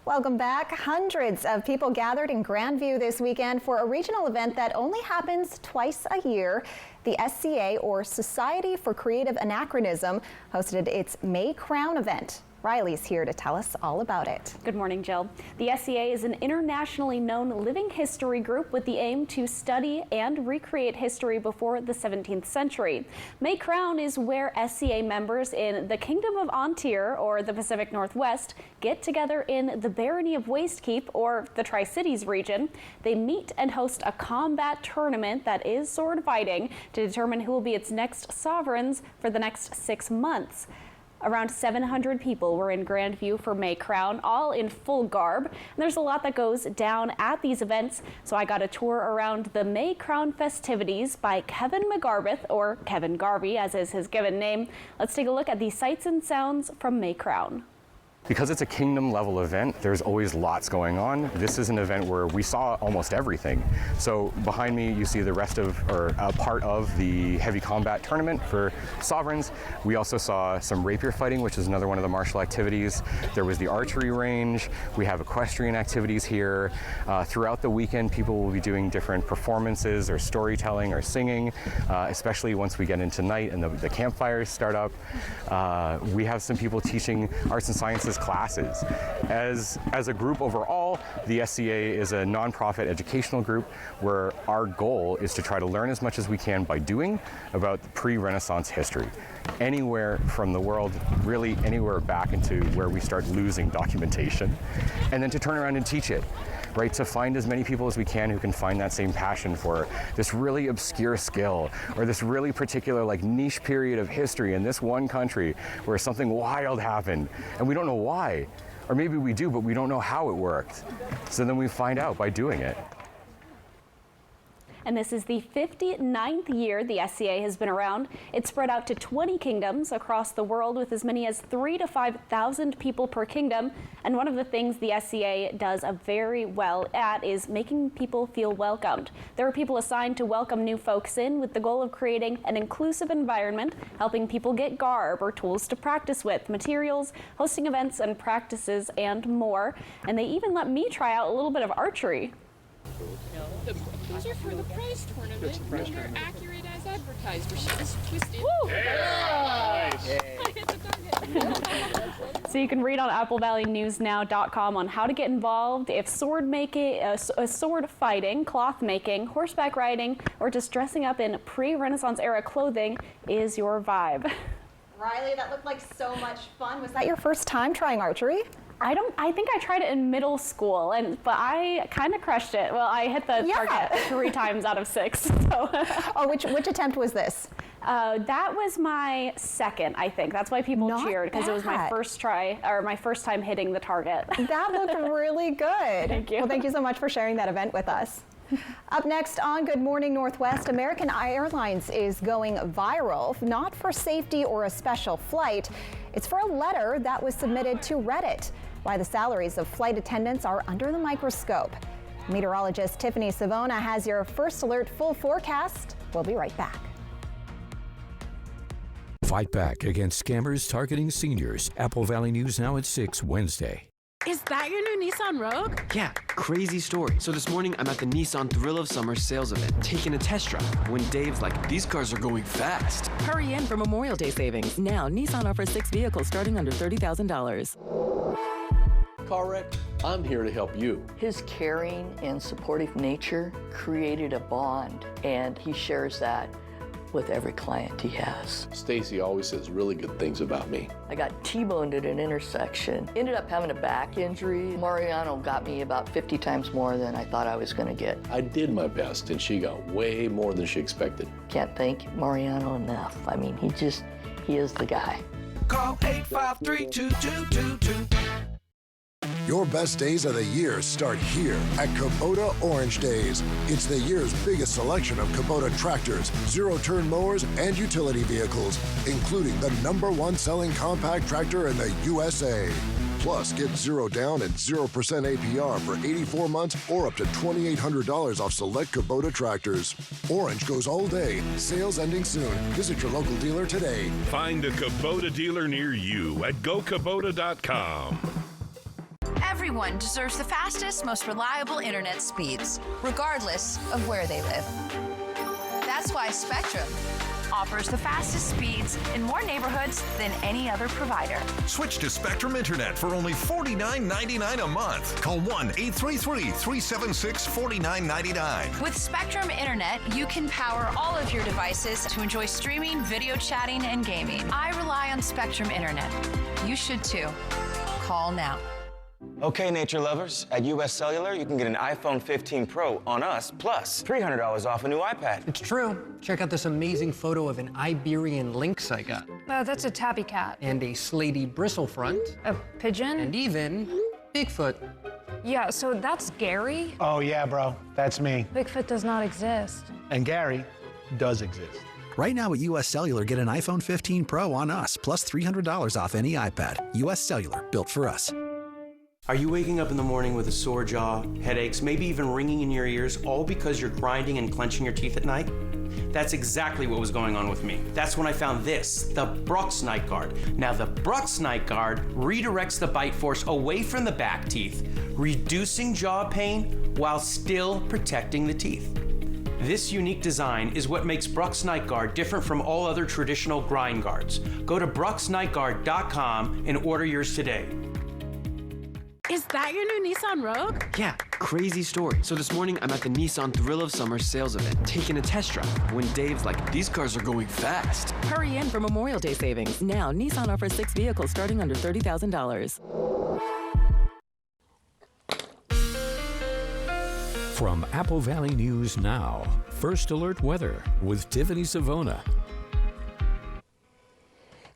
Welcome back. Hundreds of people gathered in Grandview this weekend for a regional event that only happens twice a year. The SCA, or Society for Creative Anachronism, hosted its May Crown event. Riley's here to tell us all about it. Good morning, Jill. The SCA is an internationally known living history group with the aim to study and recreate history before the 17th century. May Crown is where SCA members in the Kingdom of Ontario, or the Pacific Northwest, get together in the Barony of Wastekeep, or the Tri-Cities region. They meet and host a combat tournament that is sword fighting to determine who will be its next sovereigns for the next 6 months. Around 700 people were in Grandview for May Crown, all in full garb. And there's a lot that goes down at these events, so I got a tour around the May Crown festivities by Kevin McGarbeth, or Kevin Garvey, as is his given name. Let's take a look at the sights and sounds from May Crown. Because it's a kingdom level event, there's always lots going on. This is an event where we saw almost everything. So behind me, you see the rest of, or a part of the heavy combat tournament for sovereigns. We also saw some rapier fighting, which is another one of the martial activities. There was the archery range. We have equestrian activities here. Throughout the weekend, people will be doing different performances or storytelling or singing, especially once we get into night and the campfires start up. We have some people teaching arts and sciences classes. As a group overall, the SCA is a nonprofit educational group where our goal is to try to learn as much as we can by doing about pre-Renaissance history. Anywhere from the world, really anywhere back into where we start losing documentation, and then to turn around and teach it. Right, to find as many people as we can who can find that same passion for this really obscure skill or this really particular niche period of history in this one country where something wild happened and we don't know why. Or maybe we do, but we don't know how it worked. So then we find out by doing it. And this is the 59th year the SCA has been around. It's spread out to 20 kingdoms across the world with as many as 3,000 to 5,000 people per kingdom. And one of the things the SCA does very well at is making people feel welcomed. There are people assigned to welcome new folks in with the goal of creating an inclusive environment, helping people get garb or tools to practice with, materials, hosting events and practices, and more. And they even let me try out a little bit of archery. Those are for the prize tournament. They're accurate as advertised, but she just twisted. Woo! Nice. I hit the target. So you can read on AppleValleyNewsNow.com on how to get involved if sword making, sword fighting, cloth making, horseback riding, or just dressing up in pre-Renaissance era clothing is your vibe. Riley, that looked like so much fun. Was that your first time trying archery? I think I tried it in middle school, but I kind of crushed it. Well, I hit the target 3 times out of 6. So. Oh, which attempt was this? That was my second, I think. That's why people cheered, because it was my first try, or my first time hitting the target. That looked really good. Thank you. Well, thank you so much for sharing that event with us. Up next on Good Morning Northwest, American Airlines is going viral, not for safety or a special flight. It's for a letter that was submitted to Reddit. Why the salaries of flight attendants are under the microscope. Meteorologist Tiffany Savona has your First Alert full forecast. We'll be right back. Fight back against scammers targeting seniors. Apple Valley News Now at 6 Wednesday. Is that your new Nissan Rogue? Yeah, crazy story. So this morning, I'm at the Nissan Thrill of Summer sales event, taking a test drive, when Dave's like, these cars are going fast. Hurry in for Memorial Day savings. Now, Nissan offers 6 vehicles starting under $30,000. Car wreck? I'm here to help you. His caring and supportive nature created a bond, and he shares that with every client he has. Stacy always says really good things about me. I got T-boned at an intersection. Ended up having a back injury. Mariano got me about 50 times more than I thought I was going to get. I did my best, and she got way more than she expected. Can't thank Mariano enough. I mean, he is the guy. Call 853-2222. Your best days of the year start here at Kubota Orange Days. It's the year's biggest selection of Kubota tractors, zero-turn mowers, and utility vehicles, including the #1 selling compact tractor in the USA. Plus, get 0 down and 0% APR for 84 months or up to $2,800 off select Kubota tractors. Orange goes all day. Sales ending soon. Visit your local dealer today. Find a Kubota dealer near you at gokubota.com. Everyone deserves the fastest, most reliable internet speeds, regardless of where they live. That's why Spectrum offers the fastest speeds in more neighborhoods than any other provider. Switch to Spectrum Internet for only $49.99 a month. Call 1-833-376-4999. With Spectrum Internet, you can power all of your devices to enjoy streaming, video chatting, and gaming. I rely on Spectrum Internet. You should too. Call now. Okay, nature lovers, at US Cellular, you can get an iPhone 15 Pro on us, plus $300 off a new iPad. It's true. Check out this amazing photo of an Iberian lynx I got. That's a tabby cat. And a slaty bristle front. A pigeon? And even Bigfoot. Yeah, so that's Gary? Oh, yeah, bro. That's me. Bigfoot does not exist. And Gary does exist. Right now at US Cellular, get an iPhone 15 Pro on us, plus $300 off any iPad. US Cellular, built for us. Are you waking up in the morning with a sore jaw, headaches, maybe even ringing in your ears, all because you're grinding and clenching your teeth at night? That's exactly what was going on with me. That's when I found this, the Brux Night Guard. Now, the Brux Night Guard redirects the bite force away from the back teeth, reducing jaw pain while still protecting the teeth. This unique design is what makes Brux Night Guard different from all other traditional grind guards. Go to bruxnightguard.com and order yours today. Is that your new Nissan Rogue? Yeah, crazy story. So this morning, I'm at the Nissan Thrill of Summer sales event, taking a test drive, when Dave's like, these cars are going fast. Hurry in for Memorial Day savings. Now, Nissan offers 6 vehicles starting under $30,000. From Apple Valley News Now, First Alert Weather with Tiffany Savona.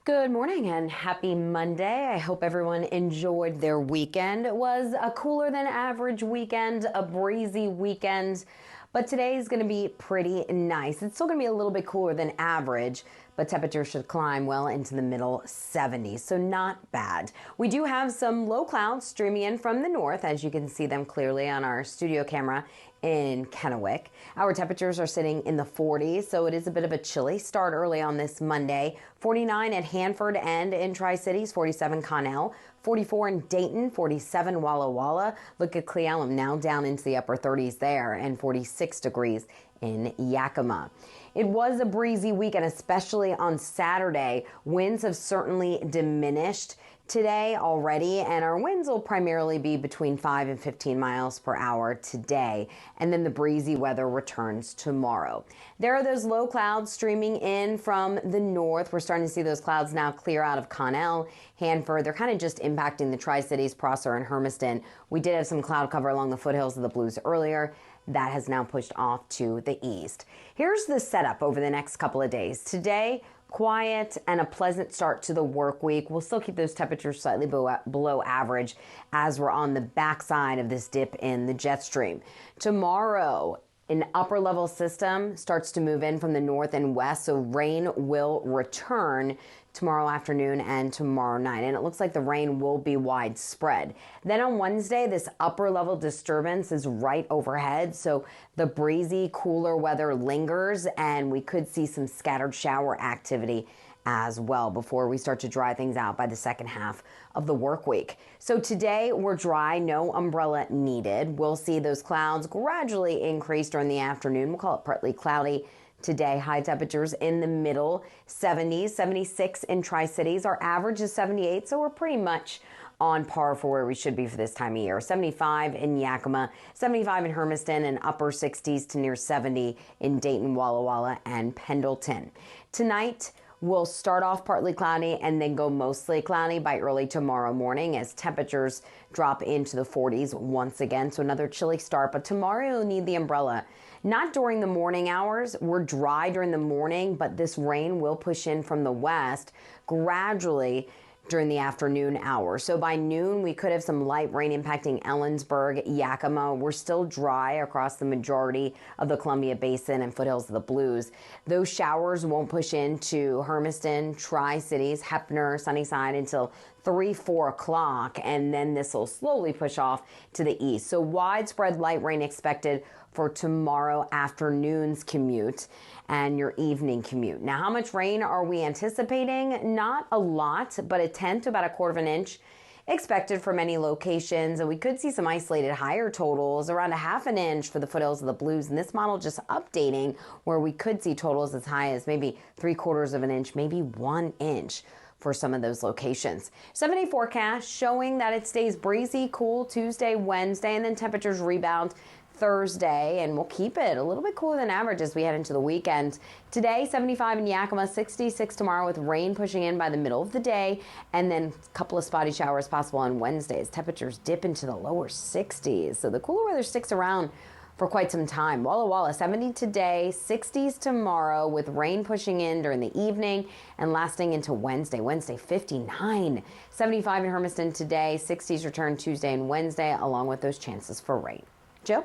Good morning and happy Monday. I hope everyone enjoyed their weekend. It was a cooler than average weekend, a breezy weekend, but today is going to be pretty nice. It's still going to be a little bit cooler than average, but temperatures should climb well into the middle 70s, so not bad. We do have some low clouds streaming in from the north, as you can see them clearly on our studio camera in Kennewick. Our temperatures are sitting in the 40s, so it is a bit of a chilly start early on this Monday. 49 at Hanford and in Tri-Cities, 47 Connell, 44 in Dayton, 47 Walla Walla. Look at Cle Elum now down into the upper 30s there, and 46 degrees in Yakima. It was a breezy weekend, especially on Saturday. Winds have certainly diminished today already, and our winds will primarily be between 5 and 15 miles per hour today, and then the breezy weather returns tomorrow. There are those low clouds streaming in from the north. We're starting to see those clouds now clear out of Connell, Hanford. They're kind of just impacting the Tri-Cities, Prosser, and Hermiston. We did have some cloud cover along the foothills of the Blues earlier. That has now pushed off to the east. Here's the setup over the next couple of days. Today, quiet and a pleasant start to the work week. We'll still keep those temperatures slightly below average as we're on the backside of this dip in the jet stream. Tomorrow, an upper level system starts to move in from the north and west, so rain will return tomorrow afternoon and tomorrow night, and it looks like the rain will be widespread. Then on Wednesday, this upper level disturbance is right overhead, so the breezy, cooler weather lingers, and we could see some scattered shower activity as well before we start to dry things out by the second half of the work week. So today we're dry, no umbrella needed. We'll see those clouds gradually increase during the afternoon. We'll call it partly cloudy today. High temperatures in the middle 70s, 76 in Tri-Cities. Our average is 78, so we're pretty much on par for where we should be for this time of year. 75 in Yakima, 75 in Hermiston, and upper 60s to near 70 in Dayton, Walla Walla, and Pendleton. Tonight, we'll start off partly cloudy and then go mostly cloudy by early tomorrow morning as temperatures drop into the 40s once again. So another chilly start, but tomorrow you'll need the umbrella. Not during the morning hours. We're dry during the morning, but this rain will push in from the west gradually during the afternoon hours. So by noon, we could have some light rain impacting Ellensburg, Yakima. We're still dry across the majority of the Columbia Basin and foothills of the Blues. Those showers won't push into Hermiston, Tri-Cities, Heppner, Sunnyside until 3-4 o'clock, and then this will slowly push off to the east. So widespread light rain expected for tomorrow afternoon's commute and your evening commute. Now, how much rain are we anticipating? Not a lot, but a tenth to about a quarter of an inch expected for many locations. And we could see some isolated higher totals, around a half an inch for the foothills of the Blues. And this model just updating where we could see totals as high as maybe 3/4 of an inch, maybe 1 inch for some of those locations. 7-day forecast showing that it stays breezy, cool Tuesday, Wednesday, and then temperatures rebound Thursday, and we'll keep it a little bit cooler than average as we head into the weekend. Today, 75 in Yakima, 66 tomorrow with rain pushing in by the middle of the day, and then a couple of spotty showers possible on Wednesdays. Temperatures dip into the lower 60s, so the cooler weather sticks around for quite some time. Walla Walla, 70 today, 60s tomorrow with rain pushing in during the evening and lasting into Wednesday. Wednesday, 59. 75 in Hermiston today, 60s return Tuesday and Wednesday, along with those chances for rain. Joe?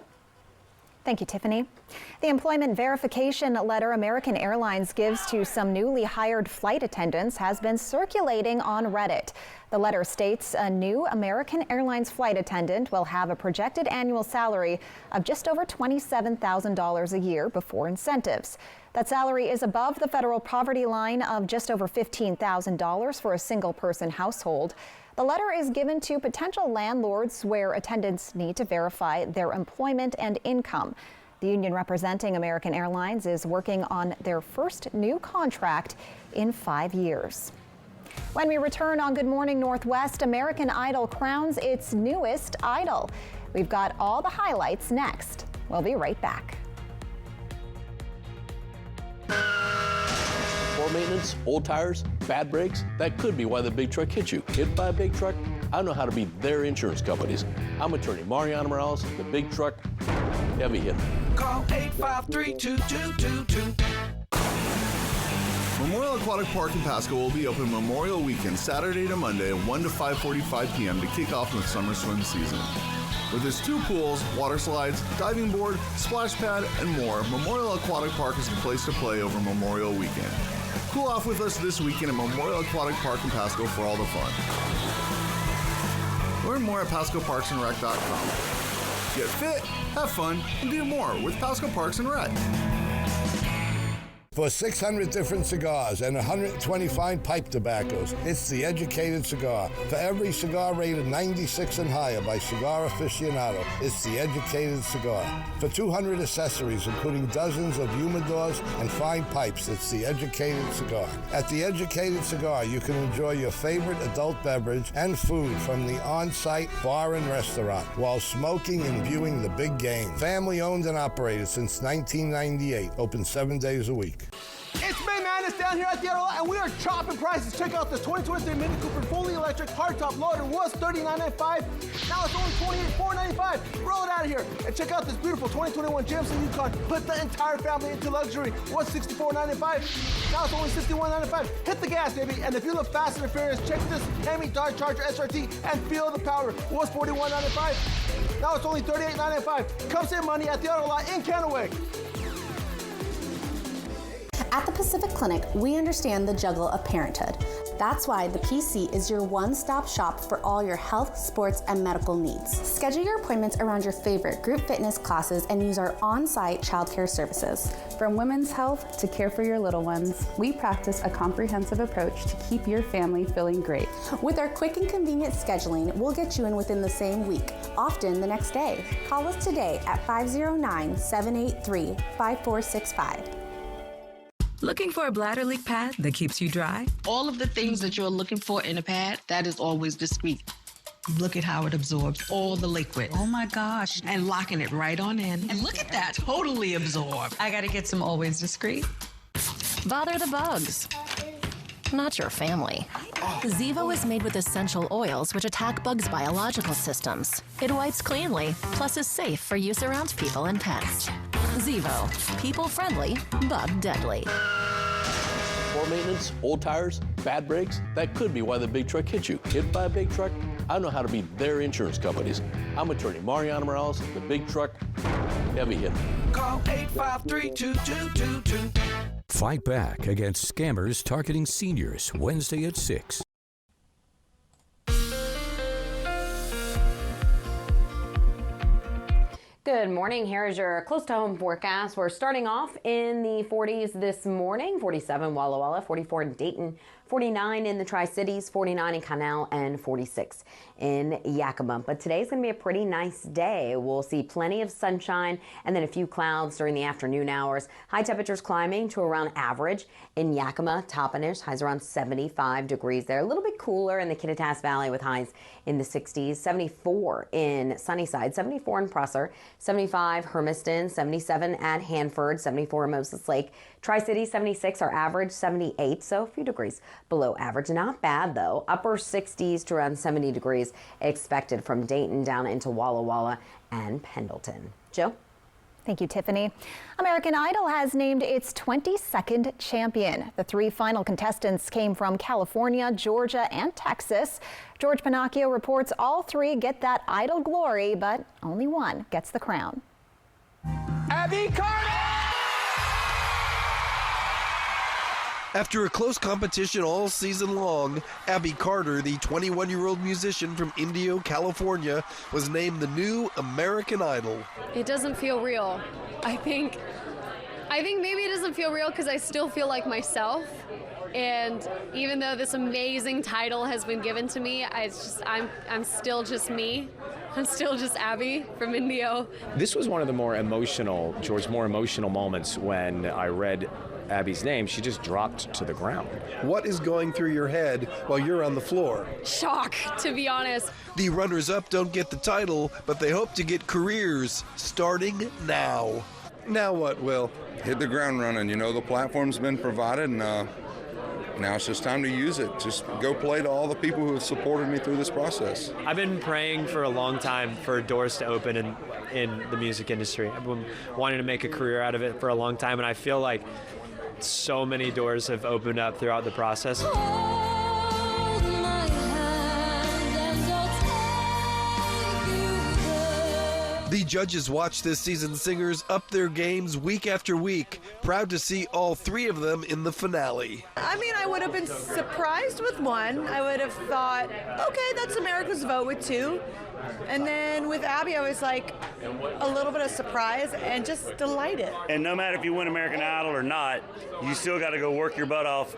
Thank you, Tiffany. The employment verification letter American Airlines gives to some newly hired flight attendants has been circulating on Reddit. The letter states a new American Airlines flight attendant will have a projected annual salary of just over $27,000 a year before incentives. That salary is above the federal poverty line of just over $15,000 for a single-person household. The letter is given to potential landlords where attendants need to verify their employment and income. The union representing American Airlines is working on their first new contract in 5 years. When we return on Good Morning Northwest, American Idol crowns its newest idol. We've got all the highlights next. We'll be right back. Poor maintenance, old tires, bad brakes, that could be why the big truck hit you. Hit by a big truck? I know how to beat their insurance companies. I'm attorney Mariana Morales, the big truck heavy hitter. Call 853-2222. Memorial Aquatic Park in Pasco will be open Memorial Weekend, Saturday to Monday, 1 to 5:45 p.m. to kick off the summer swim season. With its 2 pools, water slides, diving board, splash pad, and more, Memorial Aquatic Park is the place to play over Memorial Weekend. Cool off with us this weekend at Memorial Aquatic Park in Pasco for all the fun. Learn more at PascoParksandRec.com. Get fit, have fun, and do more with Pasco Parks and Rec. For 600 different cigars and 125 pipe tobaccos, it's The Educated Cigar. For every cigar rated 96 and higher by Cigar Aficionado, it's The Educated Cigar. For 200 accessories, including dozens of humidors and fine pipes, it's The Educated Cigar. At The Educated Cigar, you can enjoy your favorite adult beverage and food from the on-site bar and restaurant while smoking and viewing the big game. Family owned and operated since 1998, open 7 days a week. It's May Madness down here at the auto lot, and we are chopping prices. Check out the 2023 Mini Cooper fully electric hardtop loader. Was $39.95. Now it's only $28,495. Roll it out of here. And check out this beautiful 2021 GMC Yukon. Put the entire family into luxury. Was $64.95. Now it's only $61.95. Hit the gas, baby. And if you love Fast and Furious, check this Hemi Dodge Charger SRT and feel the power. Was $41.95. Now it's only $38.95. Come save money at the auto lot in Kennewick. At the Pacific Clinic, we understand the juggle of parenthood. That's why the PC is your one-stop shop for all your health, sports, and medical needs. Schedule your appointments around your favorite group fitness classes and use our on-site childcare services. From women's health to care for your little ones, we practice a comprehensive approach to keep your family feeling great. With our quick and convenient scheduling, we'll get you in within the same week, often the next day. Call us today at 509-783-5465. Looking for a bladder leak pad that keeps you dry? All of the things that you're looking for in a pad, that is always discreet. Look at how it absorbs all the liquid. Oh my gosh. And locking it right on in. And look at that, totally absorbed. I gotta get some Always Discreet. Bother the bugs. Not your family. Zevo is made with essential oils which attack bugs' biological systems. It wipes cleanly, plus is safe for use around people and pets. Zevo, people-friendly, bug-deadly. Poor maintenance, old tires, bad brakes, that could be why the big truck hit you. Hit by a big truck? I know how to be their insurance companies. I'm attorney Mariana Morales, the big truck, heavy hitter. Call 853-2222. Fight back against scammers targeting seniors Wednesday at 6. Good morning. Here is your close to home forecast. We're starting off in the 40s this morning. 47 Walla Walla, 44 in Dayton, 49 in the Tri-Cities, 49 in Connell, and 46 in Yakima. But today's going to be a pretty nice day. We'll see plenty of sunshine and then a few clouds during the afternoon hours. High temperatures climbing to around average in Yakima, Toppenish. Highs around 75 degrees there. A little bit cooler in the Kittitas Valley with highs in the 60s. 74 in Sunnyside, 74 in Prosser, 75 Hermiston, 77 at Hanford, 74 in Moses Lake. Tri-City 76 are average, 78, so a few degrees below average. Not bad though. Upper 60s to around 70 degrees expected from Dayton down into Walla Walla and Pendleton. Joe? Thank you, Tiffany. American Idol has named its 22nd champion. The 3 final contestants came from California, Georgia, and Texas. George Pinocchio reports all 3 get that Idol glory, but only one gets the crown. Abby Carter! After a close competition all season long, Abby Carter, the 21-year-old musician from Indio, California, was named the new American Idol. It doesn't feel real. I think maybe it doesn't feel real because I still feel like myself. And even though this amazing title has been given to me, I'm still just me. I'm still just Abby from Indio. This was one of the more emotional moments when I read Abby's name. She just dropped to the ground. What is going through your head while you're on the floor? Shock, to be honest. The runners-up don't get the title, but they hope to get careers starting now. Now what, Will? Hit the ground running. You know, the platform's been provided, and now it's just time to use it. Just go play to all the people who have supported me through this process. I've been praying for a long time for doors to open in the music industry. I've been wanting to make a career out of it for a long time, and I feel like so many doors have opened up throughout the process. The judges watch this season's singers up their games week after week. Proud to see all 3 of them in the finale. I mean, I would have been surprised with 1. I would have thought, okay, that's America's vote with 2. And then with Abby, I was like, a little bit of surprise and just delighted. And no matter if you win American Idol or not, you still got to go work your butt off